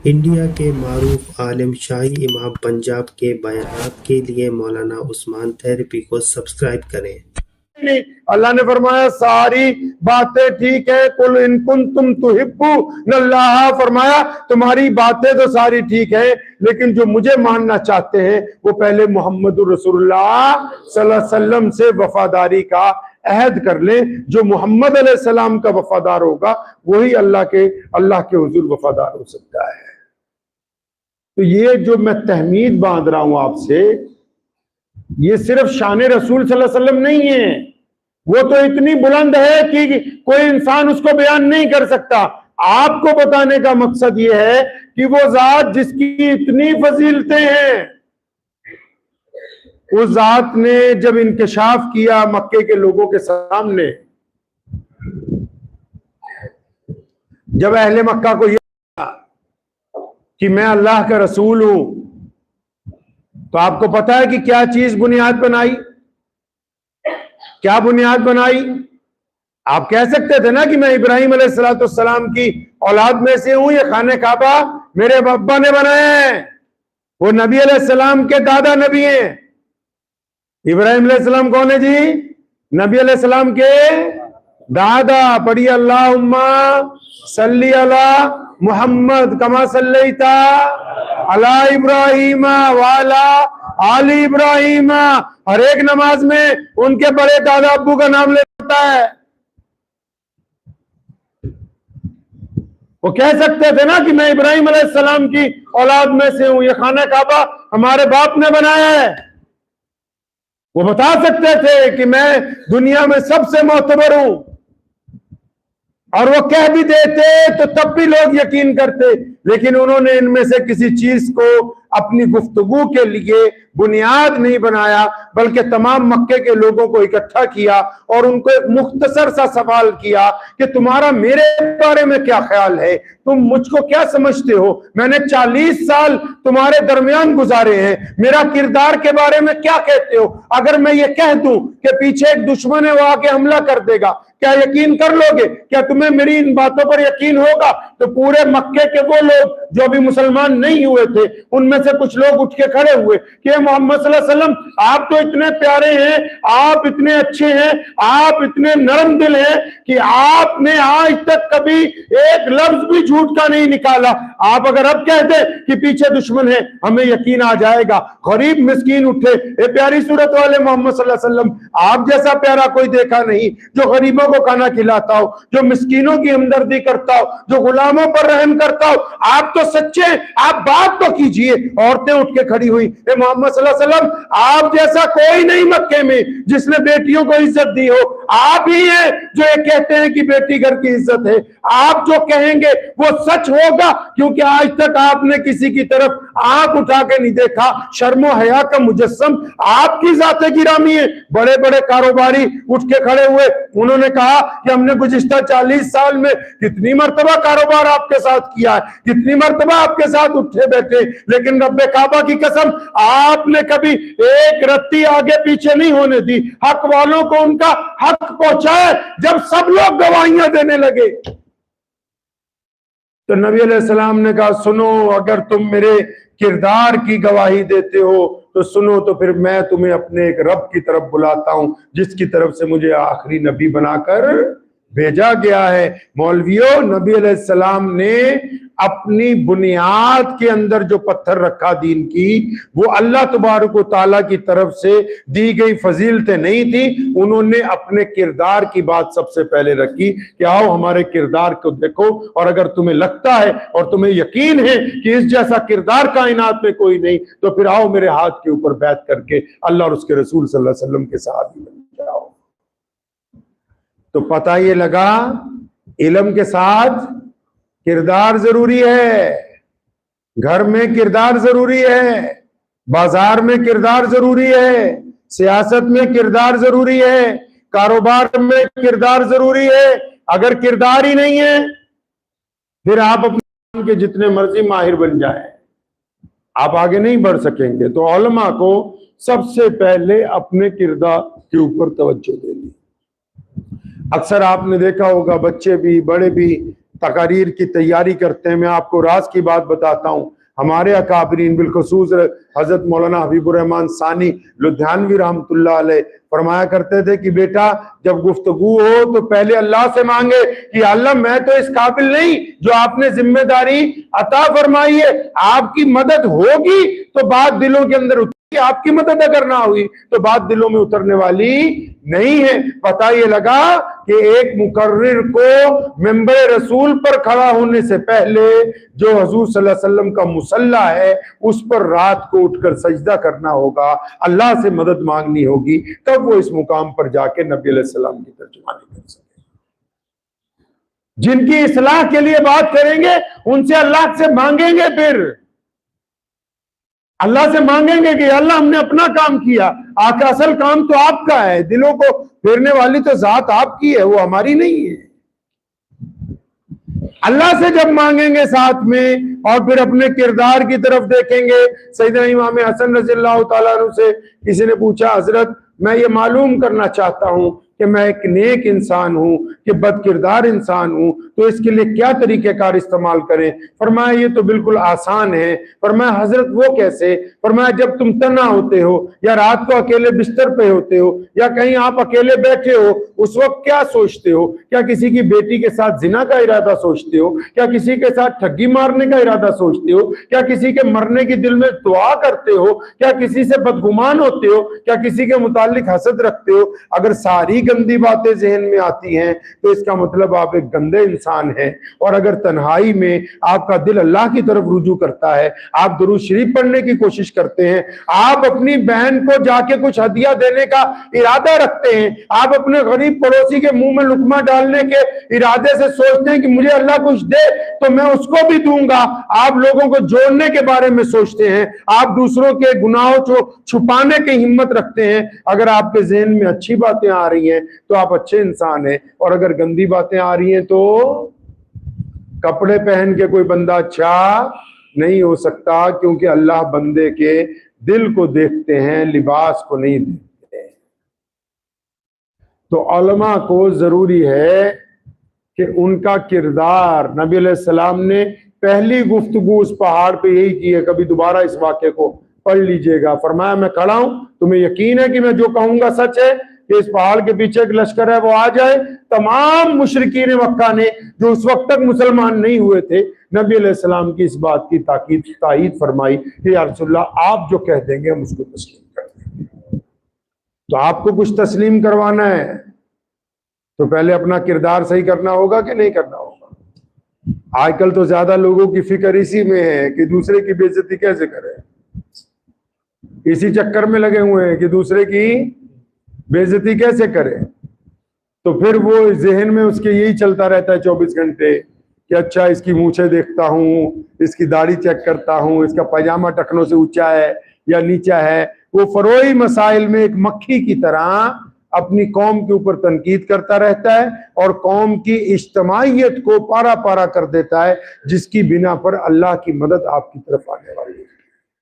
India के मारूफ आलिम शाही इमाम पंजाब के बयानात के लिए मौलाना उस्मान थेरेपी को सब्सक्राइब करें। नहीं, अल्लाह ने फरमाया सारी बातें ठीक है, कुल इन कुंतुम तुहिब्बूनल्लाह, फरमाया तुम्हारी बातें तो सारी ठीक है, लेकिन जो मुझे मानना चाहते हैं वो पहले मोहम्मदुर रसूलुल्लाह सल्लल्लाहु अलैहि वसल्लम से वफादारी का अहद कर ले। जो मोहम्मद अलैहिस्सलाम का वफादार होगा वही अल्लाह के हुजूर वफादार हो सकता है। तो ये जो मैं तहमीद बांध रहा हूं आपसे, ये सिर्फ शान रसूल सल्लल्लाहु अलैहि वसल्लम नहीं है, वो तो इतनी बुलंद है कि कोई इंसान उसको बयान नहीं कर सकता। आपको बताने का मकसद ये है कि वो जात जिसकी इतनी फजीलतें हैं, उस जात ने जब इंकशाफ किया मक्के के लोगों के सामने, जब अहले मक्का को यह कि मैं अल्लाह का रसूल हूं, तो आपको पता है कि क्या चीज बुनियाद बनाई, क्या बुनियाद बनाई? आप कह सकते थे ना कि मैं इब्राहिम अलैहिस्सलाम की औलाद में से हूं, ये खाने काबा मेरे अब्बा ने बनाया है। वो नबी अलैहिस्सलाम के दादा नबी हैं। इब्राहिम अलैहिस्सलाम कौन है जी? नबी अलैहिस्सलाम के दादा। पढ़िए अल्लाहुम्मा सल्ली अला मुहम्मद कमा सल्लैता अला इब्राहिम वाला आली इब्राहिम। हर एक नमाज में उनके बड़े दादा अब्बू का नाम लेता है। वो कह सकते थे ना कि मैं इब्राहिम अलैहिस्सलाम की औलाद में से हूं, ये खाना काबा हमारे बाप ने बनाया है। वो बता सकते थे कि मैं दुनिया में सबसे मोतबर हूं, और वो कह भी देते तो तब भी लोग यकीन करते। लेकिन उन्होंने इनमें से किसी चीज को अपनी गुफ्तगू के लिए बुनियाद नहीं बनाया, बल्कि तमाम मक्के के लोगों को इकट्ठा किया और उनको एक मुख्तसर सा सवाल किया कि तुम्हारा मेरे बारे में क्या ख्याल है, तुम मुझको क्या समझते हो, मैंने 40 साल तुम्हारे दरमियान गुजारे हैं, मेरा किरदार के बारे में क्या कहते हो? अगर मैं ये कह दूं कि पीछे एक दुश्मन है वो आके हमला कर देगा, क्या यकीन कर लोगे? क्या तुम्हें मेरी इन बातों पर यकीन होगा? तो पूरे मक्के के वो लोग जो अभी मुसलमान नहीं हुए थे, उनमें से कुछ लोग उठ के खड़े हुए कि मोहम्मद सल्लल्लाहु अलैहि वसल्लम, आप तो इतने प्यारे हैं, आप इतने अच्छे हैं, आप इतने नरम दिल हैं कि आपने आज तक कभी एक लफ्ज भी झूठ का नहीं निकाला। आप अगर अब कह दे कि पीछे दुश्मन है, हमें यकीन आ जाएगा। गरीब मिस्कीन उठे, ए प्यारी सूरत वाले मोहम्मद सल्लल्लाहु अलैहि वसल्लम, आप जैसा प्यारा कोई देखा नहीं, जो गरीबों को खाना खिलाता हो, जो मिस्कीनों की हमदर्दी करता हो, जो गुलामों पर रहम करता हो। आप तो सच्चे, आप बात तो कीजिए। औरतें उठ के खड़ी हुई, ए मोहम्मद सल्लल्लाहु अलैहि वसल्लम, आप जैसा कोई नहीं मक्के में जिसने बेटियों को इज्जत दी हो। आप ही हैं जो ये कहते हैं कि बेटी घर की इज्जत है। आप जो कहेंगे वो सच होगा, क्योंकि आज तक आपने किसी की तरफ आंख उठा के नहीं देखा। शर्मो हया का मुजस्सम आपकी जाते गिरामी है। बड़े बड़े कारोबारी उठ के खड़े हुए, उन्होंने कहा कि हमने गुज़िश्ता 40 साल में कितनी मर्तबा कारोबार आपके साथ किया है, कितनी मर्तबा आपके साथ उठे बैठे, लेकिन रब्बे काबा की कसम, आपने कभी एक रत्ती आगे पीछे नहीं होने दी। हक वालों को उनका हक पहुंचाए। जब सब लोग गवाहियां देने लगे तो नबी अलैहिस्सलाम ने कहा, सुनो, अगर तुम मेरे किरदार की गवाही देते हो तो सुनो, तो फिर मैं तुम्हें अपने एक रब की तरफ बुलाता हूं, जिसकी तरफ से मुझे आखिरी नबी बनाकर भेजा गया है। मौलवियों, नबी अलैहिस्सलाम ने अपनी बुनियाद के अंदर जो पत्थर रखा दीन की, वो अल्लाह तबारक व तआला की तरफ से दी गई फजीलतें नहीं थी। उन्होंने अपने किरदार की बात सबसे पहले रखी कि आओ हमारे किरदार को देखो, और अगर तुम्हें लगता है और तुम्हें यकीन है कि इस जैसा किरदार कायनात में कोई नहीं, तो फिर आओ मेरे हाथ के ऊपर बैठ करके अल्लाह और उसके रसूल सल्लल्लाहु अलैहि वसल्लम के सहाबी बन जाओ। तो पता ये लगा, इल्म के साथ किरदार जरूरी है, घर में किरदार जरूरी है, बाजार में किरदार जरूरी है, सियासत में किरदार जरूरी है, कारोबार में किरदार जरूरी है। अगर किरदार ही नहीं है, फिर आप अपने के जितने मर्जी माहिर बन जाएं, आप आगे नहीं बढ़ सकेंगे। तो उलमा को सबसे पहले अपने किरदार के ऊपर तवज्जो देनी। अक्सर आपने देखा होगा, बच्चे भी बड़े भी तकारीर की तैयारी करते हैं। मैं आपको राज की बात बताता हूं, हमारे अकाबरीन बिलखुसूस हजरत मौलाना हबीबुर रहमान सानी लुधियानवी रहमतुल्लाह अलैह फरमाया करते थे कि बेटा जब गुफ्तगू हो तो पहले अल्लाह से मांगे कि अल्लाह मैं तो इस काबिल नहीं जो आपने जिम्मेदारी अता फरमाई है, आपकी मदद होगी तो बात दिलों के अंदर उतरी, आपकी मदद अगर ना हुई तो बात दिलों में उतरने वाली नहीं है। पता ये लगा कि एक मुकर्रिर को मिंबर रसूल पर खड़ा होने से पहले जो हजूर सल्लल्लाहु अलैहि वसल्लम का मुसल्ला है उस पर रात को उठकर सजदा करना होगा, अल्लाह से मदद मांगनी होगी, तब वो इस मुकाम पर जाके नबी अलैहि सलाम की तर्जुमानी कर सके। जिनकी इस्लाह के लिए बात करेंगे उनसे अल्लाह से मांगेंगे, फिर अल्लाह से मांगेंगे कि अल्लाह हमने अपना काम किया, आका असल काम तो आपका है, दिलों को फेरने वाली तो जात आपकी है, वो हमारी नहीं है। अल्लाह से जब मांगेंगे साथ में और फिर अपने किरदार की तरफ देखेंगे। सैयदना इमाम हसन रज़ियल्लाहु ताला अन्हु से किसी ने पूछा, हजरत मैं ये मालूम करना चाहता हूं कि मैं एक नेक इंसान हूं कि बदकिरदार इंसान हूं, तो इसके लिए क्या तरीकेकार इस्तेमाल करें? फरमाया ये तो बिल्कुल आसान है। फरमाया हजरत वो कैसे? फरमाया जब तुम तना होते हो या रात को अकेले बिस्तर पे होते हो या कहीं आप अकेले बैठे हो, उस वक्त क्या सोचते हो? क्या किसी की बेटी के साथ जिना का इरादा सोचते हो? क्या किसी के साथ ठगी मारने का इरादा सोचते हो? क्या किसी के मरने की दिल में दुआ करते हो? क्या किसी से बदगुमान होते हो? क्या किसी के मुतालिक हसद रखते हो? अगर सारी गंदी बातें जहन में आती हैं तो इसका मतलब आप एक गंदे इंसान हैं। और अगर तन्हाई में आपका दिल अल्लाह की तरफ रुजू करता है, आप दुरूद शरीफ पढ़ने की कोशिश करते हैं, आप अपनी बहन को जाके कुछ हदिया देने का इरादा रखते हैं, आप अपने गरीब पड़ोसी के मुंह में लुकमा डालने के इरादे से सोचते हैं कि मुझे अल्लाह कुछ दे तो मैं उसको भी दूंगा, आप लोगों को जोड़ने के बारे में सोचते हैं, आप दूसरों के गुनाहों को छुपाने की हिम्मत रखते हैं, अगर आपके जहन में अच्छी बातें आ रही हैं तो आप अच्छे इंसान हैं, और अगर गंदी बातें आ रही हैं तो कपड़े पहन के कोई बंदा अच्छा नहीं हो सकता, क्योंकि अल्लाह बंदे के दिल को देखते हैं, लिबास को नहीं देखते। तो उलमा को जरूरी है कि उनका किरदार, नबी अलैहि सलाम ने पहली गुफ्तगू उस पहाड़ पे यही की है, कभी दोबारा इस वाक़े को पढ़ लीजिएगा। फरमाया मैं खड़ा हूं, तुम्हें यकीन है कि मैं जो कहूंगा सच है कि इस पहाड़ के पीछे एक लश्कर है वो आ जाए। तमाम मुशरिकीन मक्का ने जो उस वक्त तक मुसलमान नहीं हुए थे, नबी अलैहि सलाम की इस बात की ताकीद फरमाई कि या रसूलल्लाह आप जो कह देंगे हम उसको तस्लीम कर देंगे। तो आपको कुछ तस्लीम करवाना है तो पहले अपना किरदार सही करना होगा कि नहीं करना होगा। आजकल तो ज्यादा लोगों की फिक्र इसी में है कि दूसरे की बेइज्जती कैसे करें, इसी चक्कर में लगे हुए हैं कि दूसरे की बेइज्जती कैसे करें। तो फिर वो जहन में उसके यही चलता रहता है 24 घंटे कि अच्छा इसकी मूछें देखता हूँ, इसकी दाढ़ी चेक करता हूँ, इसका पैजामा टखनों से ऊंचा है या नीचा है। वो फरोई मसाइल में एक मक्खी की तरह अपनी कौम के ऊपर तनकीद करता रहता है और कौम की इज्तमाइयत को पारा पारा कर देता है, जिसकी बिना पर अल्लाह की मदद आपकी तरफ आने वाली है।